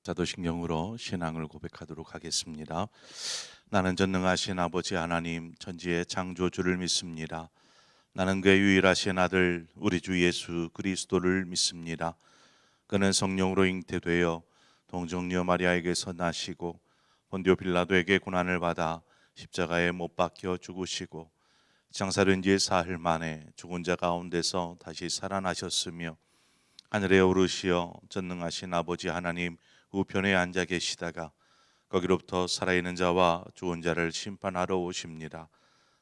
사도신경으로 신앙을 고백하도록 하겠습니다. 나는 전능하신 아버지 하나님 천지의 창조주를 믿습니다. 나는 그의 유일하신 아들 우리 주 예수 그리스도를 믿습니다. 그는 성령으로 잉태되어 동정녀 마리아에게서 나시고 본디오 빌라도에게 고난을 받아 십자가에 못 박혀 죽으시고 장사된 지 사흘 만에 죽은 자 가운데서 다시 살아나셨으며 하늘에 오르시어 전능하신 아버지 하나님 우편에 앉아 계시다가 거기로부터 살아있는 자와 죽은 자를 심판하러 오십니다.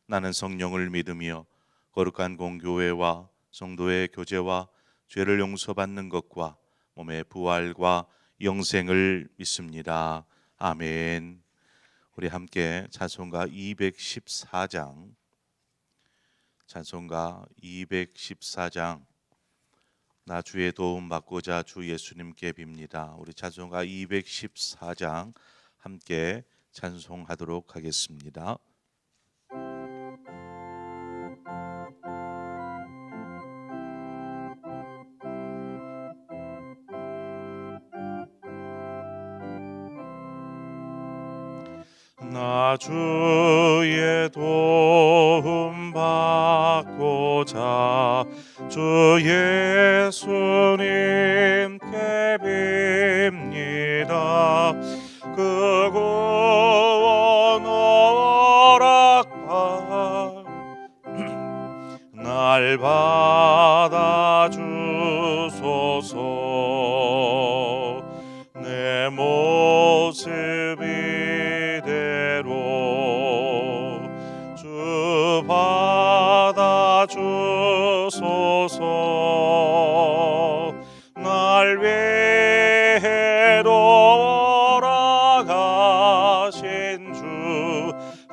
나는 성령을 믿으며 거룩한 공교회와 성도의 교제와 죄를 용서받는 것과 몸의 부활과 영생을 믿습니다. 아멘. 우리 함께 찬송가 214장 나 주의 도움 받고자 주 예수님께 빕니다. 우리 찬송가 214장 함께 찬송하도록 하겠습니다. 나 주의 도움 받고자 주 예수님께 빕니다. 그 구원 허락받 날 받아 주소서. 내 모습 이대로 주 받아 주소서. 날 위해 돌아가신 주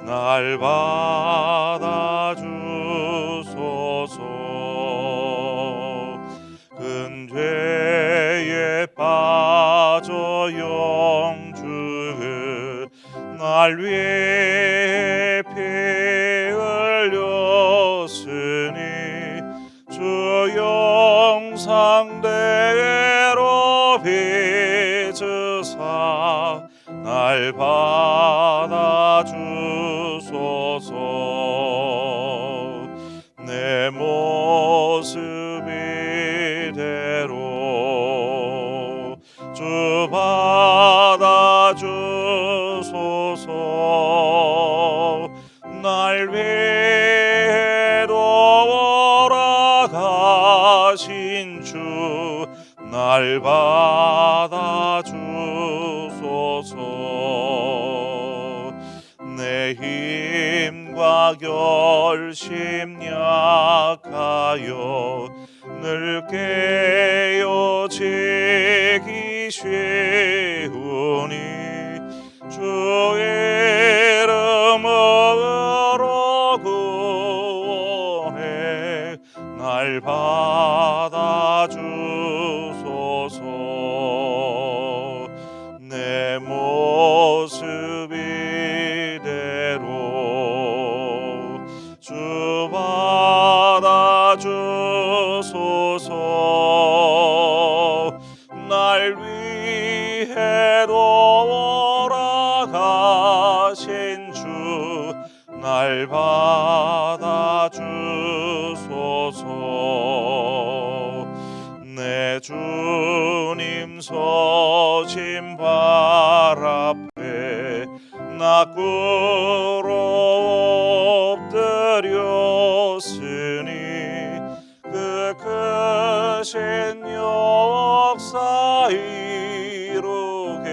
날 받아 주소서. 근죄에 빠져 영주 날 위해 피 흘렸으니 주 영상대로 빚으사 날 받아 주소서. 내 모습 이대로 주 받아 주소서. 날 위해 돌아가신 주 날 받아 주소서. 내 힘과 결심 약하여 늘 깨어지기 쉬우니 주 이름으로 구원해 날 받아 주소서. 내 모습 이대로 주 받아 주소서. 날 위해 돌아가신 주 날 받아 주소서. 내 주님 서신 발 앞에 나 꿇어 엎드렸으니 그 크신 역사 이루게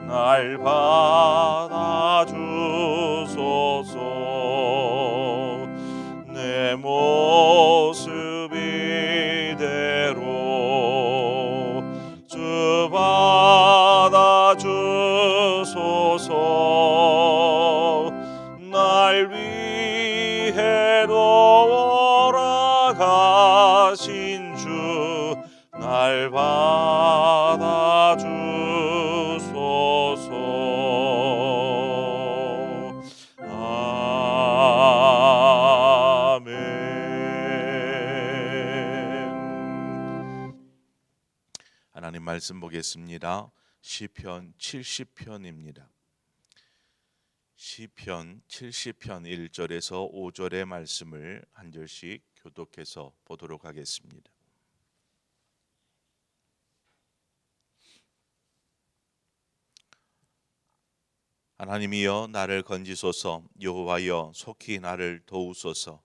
날 받아 주소서. 내 모습 이대로 주 받아 주소서. 날 위해 돌아가신 주 날 받아 주소서. 아멘. 하나님 말씀 보겠습니다. 시편 70편입니다. 시편 70편 1절에서 5절의 말씀을 한 절씩 교독해서 보도록 하겠습니다. 하나님이여 나를 건지소서. 여호와여 속히 나를 도우소서.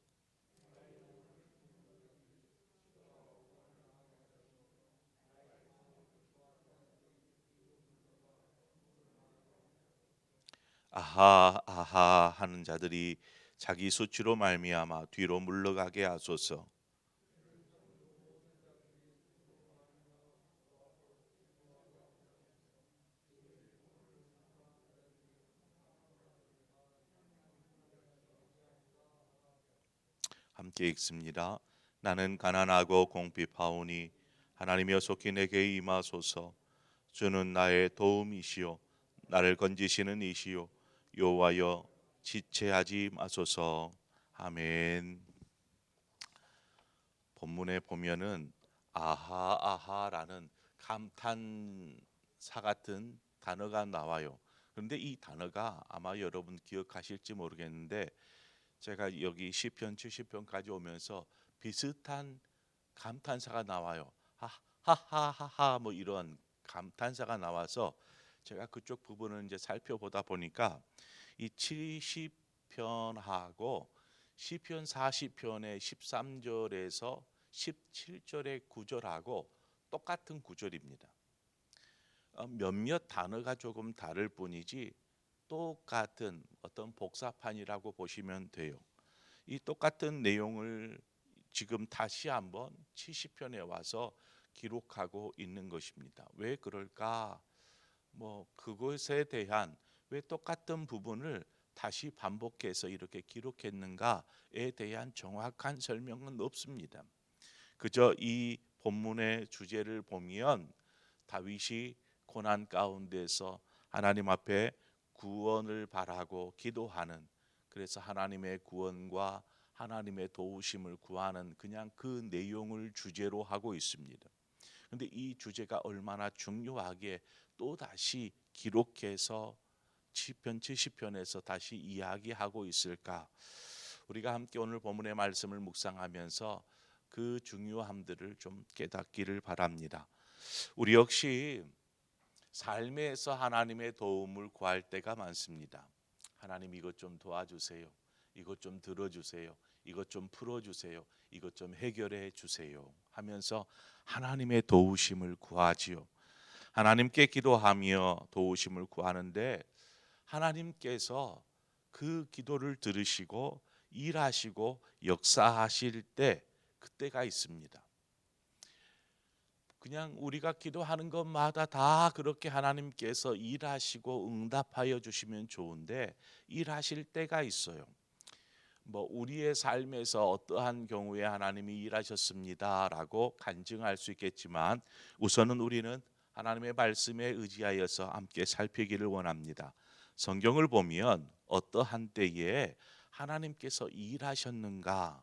아하 아하 하는 자들이 자기 수치로 말미암아 뒤로 물러가게 하소서. 함께 읽습니다. 나는 가난하고 공핍하오니 하나님이여 속히 내게 임하소서. 주는 나의 도움이시요 나를 건지시는 이시요 여호와여 지체하지 마소서. 아멘. 본문에 보면은 아하 아하라는 감탄사 같은 단어가 나와요. 그런데 이 단어가 아마 여러분 기억하실지 모르겠는데 제가 여기 시편 70편까지 오면서 비슷한 감탄사가 나와요. 하하하하 뭐 이런 감탄사가 나와서 제가 그쪽 부분을 이제 살펴보다 보니까 이 70편하고 시편 40편의 13절에서 17절의 구절하고 똑같은 구절입니다. 몇몇 단어가 조금 다를 뿐이지 똑같은 어떤 복사판이라고 보시면 돼요. 이 똑같은 내용을 지금 다시 한번 70편에 와서 기록하고 있는 것입니다. 왜 그럴까? 뭐 그것에 대한 왜 똑같은 부분을 다시 반복해서 이렇게 기록했는가에 대한 정확한 설명은 없습니다. 그저 이 본문의 주제를 보면 다윗이 고난 가운데서 하나님 앞에 구원을 바라고 기도하는, 그래서 하나님의 구원과 하나님의 도우심을 구하는 그냥 그 내용을 주제로 하고 있습니다. 그런데 이 주제가 얼마나 중요하게 또 다시 기록해서 시편 70편에서 다시 이야기하고 있을까? 우리가 함께 오늘 본문의 말씀을 묵상하면서 그 중요함들을 좀 깨닫기를 바랍니다. 우리 역시 삶에서 하나님의 도움을 구할 때가 많습니다. 하나님 이것 좀 도와주세요. 이것 좀 들어주세요. 이것 좀 풀어주세요. 이것 좀 해결해 주세요 하면서 하나님의 도우심을 구하지요. 하나님께 기도하며 도우심을 구하는데 하나님께서 그 기도를 들으시고 일하시고 역사하실 때 그때가 있습니다. 그냥 우리가 기도하는 것마다 다 그렇게 하나님께서 일하시고 응답하여 주시면 좋은데 일하실 때가 있어요. 뭐 우리의 삶에서 어떠한 경우에 하나님이 일하셨습니다라고 간증할 수 있겠지만 우선은 우리는 하나님의 말씀에 의지하여서 함께 살피기를 원합니다. 성경을 보면 어떠한 때에 하나님께서 일하셨는가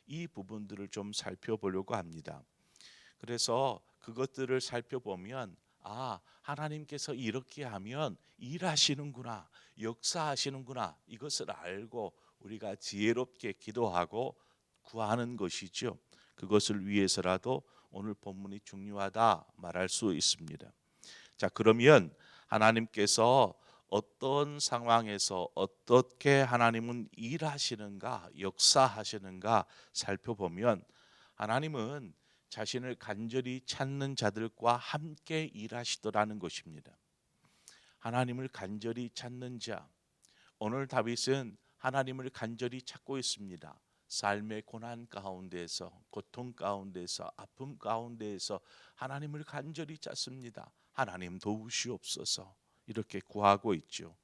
이 부분들을 좀 살펴보려고 합니다. 그래서 그것들을 살펴보면 하나님께서 이렇게 하면 일하시는구나, 역사하시는구나, 이것을 알고 우리가 지혜롭게 기도하고 구하는 것이죠. 그것을 위해서라도 오늘 본문이 중요하다 말할 수 있습니다. 자, 그러면 하나님께서 어떤 상황에서 어떻게 하나님은 일하시는가, 역사하시는가 살펴보면 하나님은 자신을 간절히 찾는 자들과 함께 일하시더라는 것입니다. 하나님을 간절히 찾는 자, 오늘 다윗은 하나님을 간절히 찾고 있습니다. 삶의 고난 가운데서, 고통 가운데서, 아픔 가운데서 하나님을 간절히 찾습니다. 하나님 도우시옵소서 이렇게 구하고 있죠.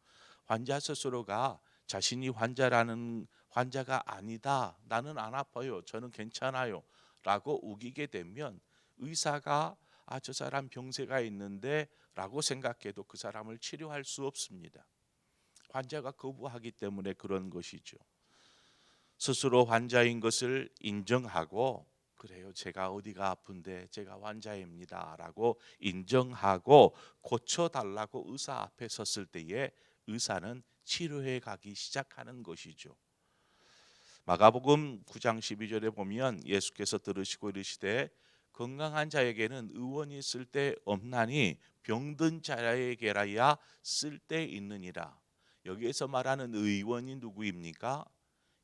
환자 스스로가 자신이 환자가 아니다, 나는 안 아파요, 저는 괜찮아요 라고 우기게 되면 의사가 저 사람 병세가 있는데 라고 생각해도 그 사람을 치료할 수 없습니다. 환자가 거부하기 때문에 그런 것이죠. 스스로 환자인 것을 인정하고 그래요. 제가 어디가 아픈데 제가 환자입니다라고 인정하고 고쳐달라고 의사 앞에 섰을 때에 의사는 치료해 가기 시작하는 것이죠. 마가복음 9장 12절에 보면 예수께서 들으시고 이르시되 건강한 자에게는 의원이 쓸데 없나니 병든 자에게라야 쓸데 있느니라. 여기에서 말하는 의원이 누구입니까?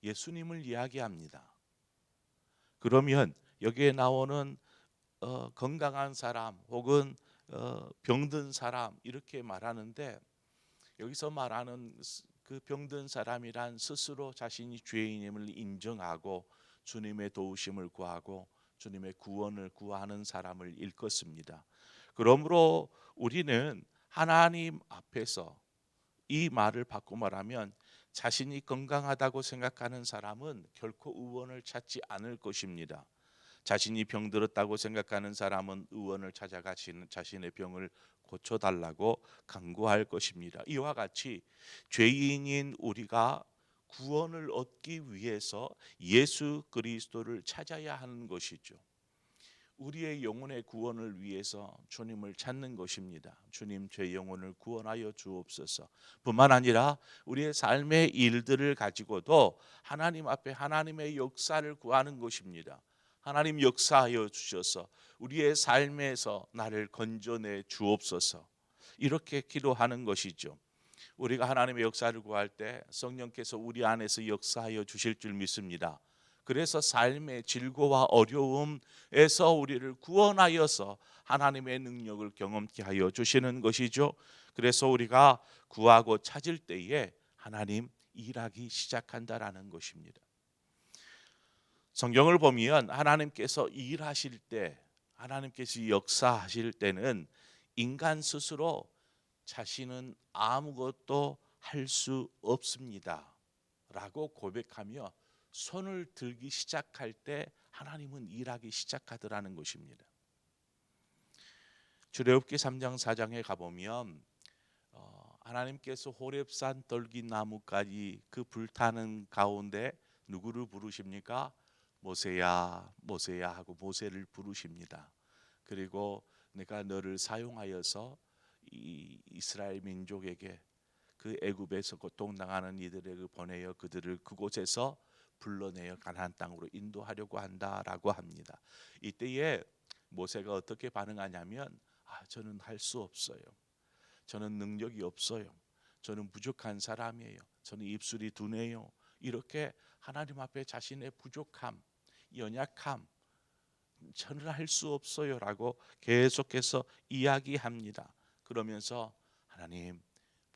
예수님을 이야기합니다. 그러면 여기에 나오는 건강한 사람 혹은 병든 사람 이렇게 말하는데, 여기서 말하는 그 병든 사람이란 스스로 자신이 죄인임을 인정하고 주님의 도우심을 구하고 주님의 구원을 구하는 사람을 일컫습니다. 그러므로 우리는 하나님 앞에서 이 말을 바꿔 말하면 자신이 건강하다고 생각하는 사람은 결코 의원을 찾지 않을 것입니다. 자신이 병들었다고 생각하는 사람은 의원을 찾아가 자신의 병을 고쳐달라고 간구할 것입니다. 이와 같이 죄인인 우리가 구원을 얻기 위해서 예수 그리스도를 찾아야 하는 것이죠. 우리의 영혼의 구원을 위해서 주님을 찾는 것입니다. 주님, 제 영혼을 구원하여 주옵소서. 뿐만 아니라 우리의 삶의 일들을 가지고도 하나님 앞에 하나님의 역사를 구하는 것입니다. 하나님 역사하여 주셔서 우리의 삶에서 나를 건져내 주옵소서. 이렇게 기도하는 것이죠. 우리가 하나님의 역사를 구할 때 성령께서 우리 안에서 역사하여 주실 줄 믿습니다. 그래서 삶의 질고와 어려움에서 우리를 구원하여서 하나님의 능력을 경험케 하여 주시는 것이죠. 그래서 우리가 구하고 찾을 때에 하나님 일하기 시작한다라는 것입니다. 성경을 보면 하나님께서 일하실 때, 하나님께서 역사하실 때는 인간 스스로 자신은 아무것도 할 수 없습니다 라고 고백하며 손을 들기 시작할 때 하나님은 일하기 시작하더라는 것입니다. 출애굽기 3장 4장에 가보면 하나님께서 호렙산 떨기나무까지 그 불타는 가운데 누구를 부르십니까? 모세야 모세야 하고 모세를 부르십니다. 그리고 내가 너를 사용하여서 이 이스라엘 민족에게 그 애굽에서 고통당하는 이들에게 보내어 그들을 그곳에서 불러내어 가나안 땅으로 인도하려고 한다라고 합니다. 이때에 모세가 어떻게 반응하냐면 저는 할 수 없어요. 저는 능력이 없어요. 저는 부족한 사람이에요. 저는 입술이 둔해요. 이렇게 하나님 앞에 자신의 부족함, 연약함, 저는 할 수 없어요라고 계속해서 이야기합니다. 그러면서 하나님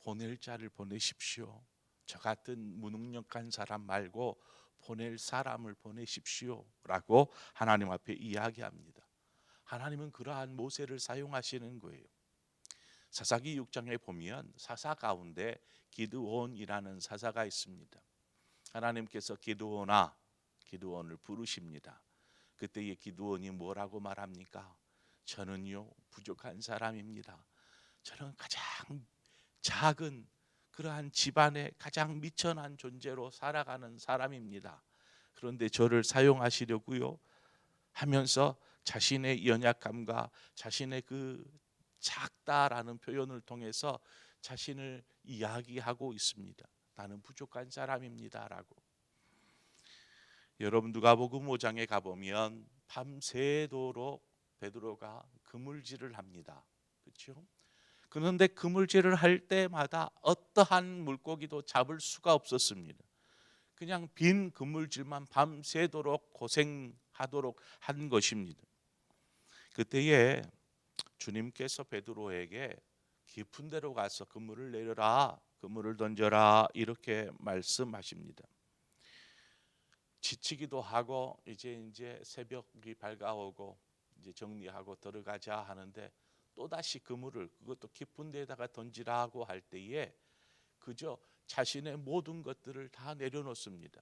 보낼 자를 보내십시오. 저 같은 무능력한 사람 말고 보낼 사람을 보내십시오라고 하나님 앞에 이야기합니다. 하나님은 그러한 모세를 사용하시는 거예요. 사사기 6장에 보면 사사 가운데 기드온이라는 사사가 있습니다. 하나님께서 기드온을 부르십니다. 그때의 기드온이 뭐라고 말합니까? 저는요 부족한 사람입니다. 저는 가장 작은 그러한 집안의 가장 미천한 존재로 살아가는 사람입니다. 그런데 저를 사용하시려고요 하면서 자신의 연약함과 자신의 그 작다라는 표현을 통해서 자신을 이야기하고 있습니다. 나는 부족한 사람입니다라고. 여러분 누가복음 5장에 가보면 밤새도록 베드로가 그물질을 합니다. 그렇죠? 그런데 그물질을 할 때마다 어떠한 물고기도 잡을 수가 없었습니다. 그냥 빈 그물질만 밤새도록 고생하도록 한 것입니다. 그때에 주님께서 베드로에게 깊은 데로 가서 그물을 내려라, 그물을 던져라 이렇게 말씀하십니다. 지치기도 하고 이제 새벽이 밝아오고 이제 정리하고 들어가자 하는데 또다시 그물을 그것도 깊은 데다가 던지라고 할 때에 그저 자신의 모든 것들을 다 내려놓습니다.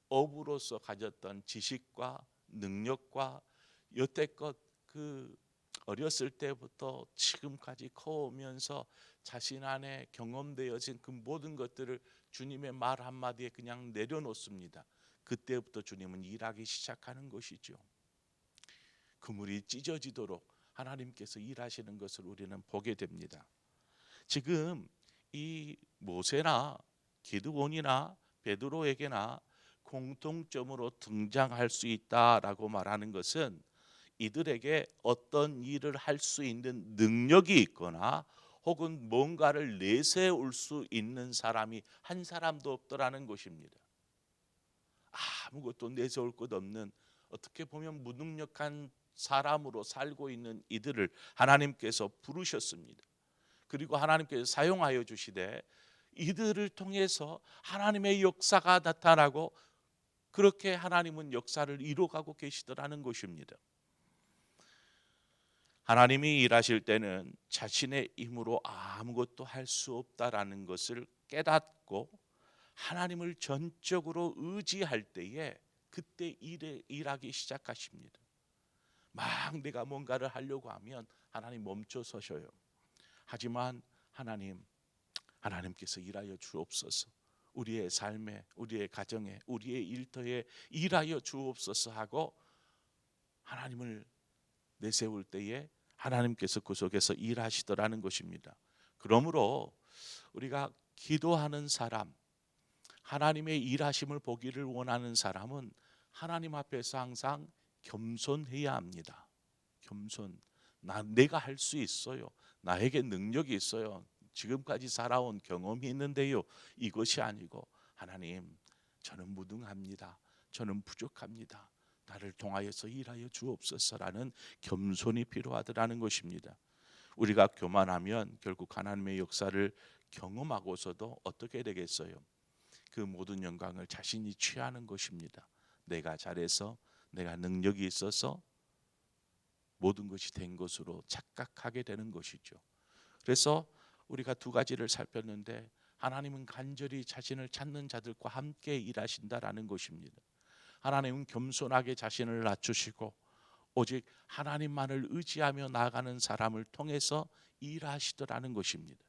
어부로서 가졌던 지식과 능력과 여태껏 그 어렸을 때부터 지금까지 커오면서 자신 안에 경험되어진 그 모든 것들을 주님의 말 한마디에 그냥 내려놓습니다. 그때부터 주님은 일하기 시작하는 것이죠. 그물이 찢어지도록 하나님께서 일하시는 것을 우리는 보게 됩니다. 지금 이 모세나 기드온이나 베드로에게나 공통점으로 등장할 수 있다라고 말하는 것은 이들에게 어떤 일을 할 수 있는 능력이 있거나 혹은 뭔가를 내세울 수 있는 사람이 한 사람도 없더라는 것입니다. 아무것도 내세울 것 없는, 어떻게 보면 무능력한 사람으로 살고 있는 이들을 하나님께서 부르셨습니다. 그리고 하나님께서 사용하여 주시되 이들을 통해서 하나님의 역사가 나타나고 그렇게 하나님은 역사를 이루어가고 계시더라는 것입니다. 하나님이 일하실 때는 자신의 힘으로 아무것도 할 수 없다라는 것을 깨닫고 하나님을 전적으로 의지할 때에 그때 일하기 시작하십니다. 막 내가 뭔가를 하려고 하면 하나님 멈춰 서셔요. 하지만 하나님께서 일하여 주옵소서, 우리의 삶에, 우리의 가정에, 우리의 일터에 일하여 주옵소서 하고 하나님을 내세울 때에 하나님께서 그 속에서 일하시더라는 것입니다. 그러므로 우리가 기도하는 사람, 하나님의 일하심을 보기를 원하는 사람은 하나님 앞에서 항상 겸손해야 합니다. 겸손. 내가 할 수 있어요. 나에게 능력이 있어요. 지금까지 살아온 경험이 있는데요. 이것이 아니고 하나님, 저는 무능합니다. 저는 부족합니다. 나를 통하여서 일하여 주옵소서라는 겸손이 필요하더라는 것입니다. 우리가 교만하면 결국 하나님의 역사를 경험하고서도 어떻게 되겠어요? 그 모든 영광을 자신이 취하는 것입니다. 내가 잘해서, 내가 능력이 있어서 모든 것이 된 것으로 착각하게 되는 것이죠. 그래서 우리가 두 가지를 살폈는데, 하나님은 간절히 자신을 찾는 자들과 함께 일하신다라는 것입니다. 하나님은 겸손하게 자신을 낮추시고 오직 하나님만을 의지하며 나아가는 사람을 통해서 일하시더라는 것입니다.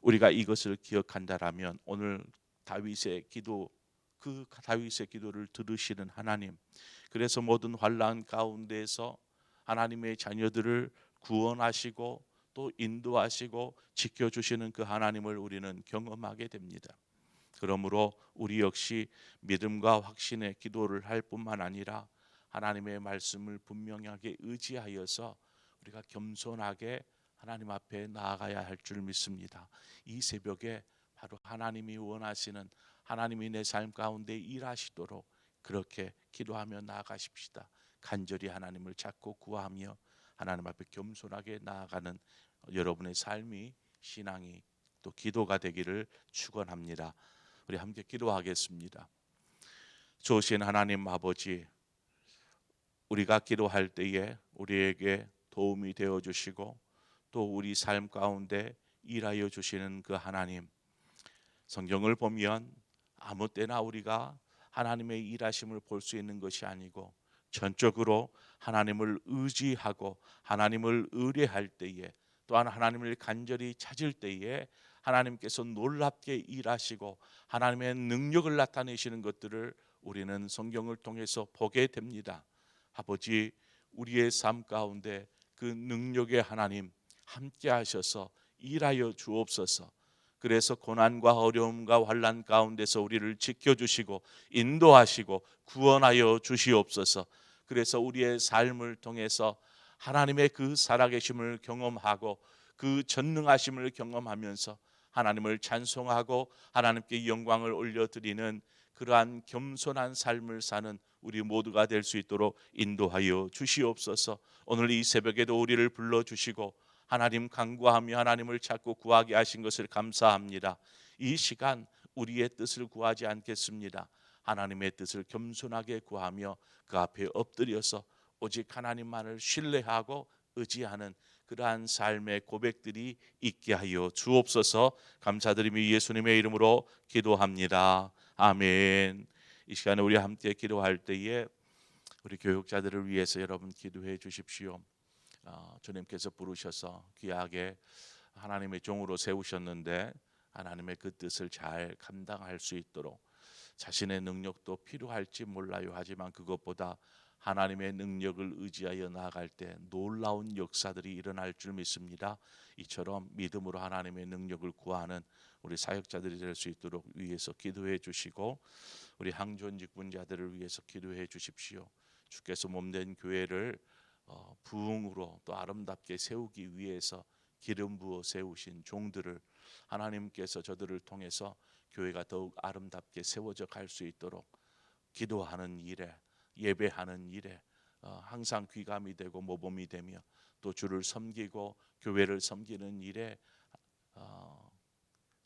우리가 이것을 기억한다라면 오늘 다윗의 기도, 그 다윗의 기도를 들으시는 하나님, 그래서 모든 환난 가운데에서 하나님의 자녀들을 구원하시고 또 인도하시고 지켜주시는 그 하나님을 우리는 경험하게 됩니다. 그러므로 우리 역시 믿음과 확신의 기도를 할 뿐만 아니라 하나님의 말씀을 분명하게 의지하여서 우리가 겸손하게 하나님 앞에 나아가야 할 줄 믿습니다. 이 새벽에 바로 하나님이 원하시는, 하나님이 내 삶 가운데 일하시도록 그렇게 기도하며 나아가십시다. 간절히 하나님을 찾고 구하며 하나님 앞에 겸손하게 나아가는 여러분의 삶이, 신앙이 또 기도가 되기를 축원합니다. 우리 함께 기도하겠습니다. 좋으신 하나님 아버지, 우리가 기도할 때에 우리에게 도움이 되어 주시고 또 우리 삶 가운데 일하여 주시는 그 하나님, 성경을 보면 아무 때나 우리가 하나님의 일하심을 볼 수 있는 것이 아니고 전적으로 하나님을 의지하고 하나님을 의뢰할 때에, 또한 하나님을 간절히 찾을 때에 하나님께서 놀랍게 일하시고 하나님의 능력을 나타내시는 것들을 우리는 성경을 통해서 보게 됩니다. 아버지, 우리의 삶 가운데 그 능력의 하나님 함께 하셔서 일하여 주옵소서. 그래서 고난과 어려움과 환난 가운데서 우리를 지켜주시고 인도하시고 구원하여 주시옵소서. 그래서 우리의 삶을 통해서 하나님의 그 살아계심을 경험하고 그 전능하심을 경험하면서 하나님을 찬송하고 하나님께 영광을 올려드리는 그러한 겸손한 삶을 사는 우리 모두가 될 수 있도록 인도하여 주시옵소서. 오늘 이 새벽에도 우리를 불러주시고 하나님 간구하며 하나님을 찾고 구하게 하신 것을 감사합니다. 이 시간 우리의 뜻을 구하지 않겠습니다. 하나님의 뜻을 겸손하게 구하며 그 앞에 엎드려서 오직 하나님만을 신뢰하고 의지하는 그러한 삶의 고백들이 있게 하여 주옵소서. 감사드리며 예수님의 이름으로 기도합니다. 아멘. 이 시간에 우리 함께 기도할 때에 우리 교육자들을 위해서 여러분 기도해 주십시오. 주님께서 부르셔서 귀하게 하나님의 종으로 세우셨는데 하나님의 그 뜻을 잘 감당할 수 있도록 자신의 능력도 필요할지 몰라요. 하지만 그것보다 하나님의 능력을 의지하여 나아갈 때 놀라운 역사들이 일어날 줄 믿습니다. 이처럼 믿음으로 하나님의 능력을 구하는 우리 사역자들이 될 수 있도록 위에서 기도해 주시고, 우리 항존 직분자들을 위해서 기도해 주십시오. 주께서 몸된 교회를 부흥으로 또 아름답게 세우기 위해서 기름 부어 세우신 종들을 하나님께서 저들을 통해서 교회가 더욱 아름답게 세워져 갈 수 있도록 기도하는 일에, 예배하는 일에 항상 귀감이 되고 모범이 되며, 또 주를 섬기고 교회를 섬기는 일에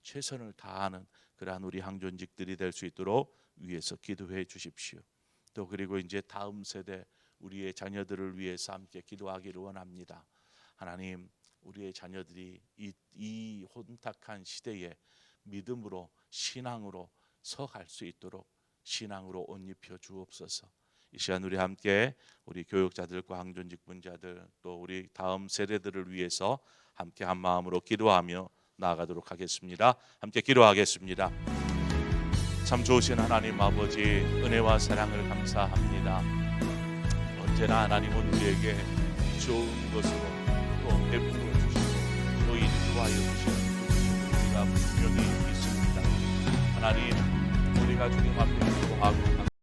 최선을 다하는 그러한 우리 항존직들이 될 수 있도록 위해서 기도해 주십시오. 또 그리고 이제 다음 세대 우리의 자녀들을 위해서 함께 기도하기를 원합니다. 하나님, 우리의 자녀들이 이 혼탁한 시대에 믿음으로 신앙으로 서갈 수 있도록 신앙으로 옷 입혀 주옵소서. 이 시간 우리 함께 우리 교육자들과 항존직분자들 또 우리 다음 세대들을 위해서 함께 한 마음으로 기도하며 나아가도록 하겠습니다. 함께 기도하겠습니다. 참 좋으신 하나님 아버지, 은혜와 사랑을 감사합니다. 언제나 하나님은 우리에게 좋은 것으로 또 베풀어 주시고 또 인도하여 주시는 우리가 분명히 있습니다. 하나님, 우리가 주님 앞에 기도하고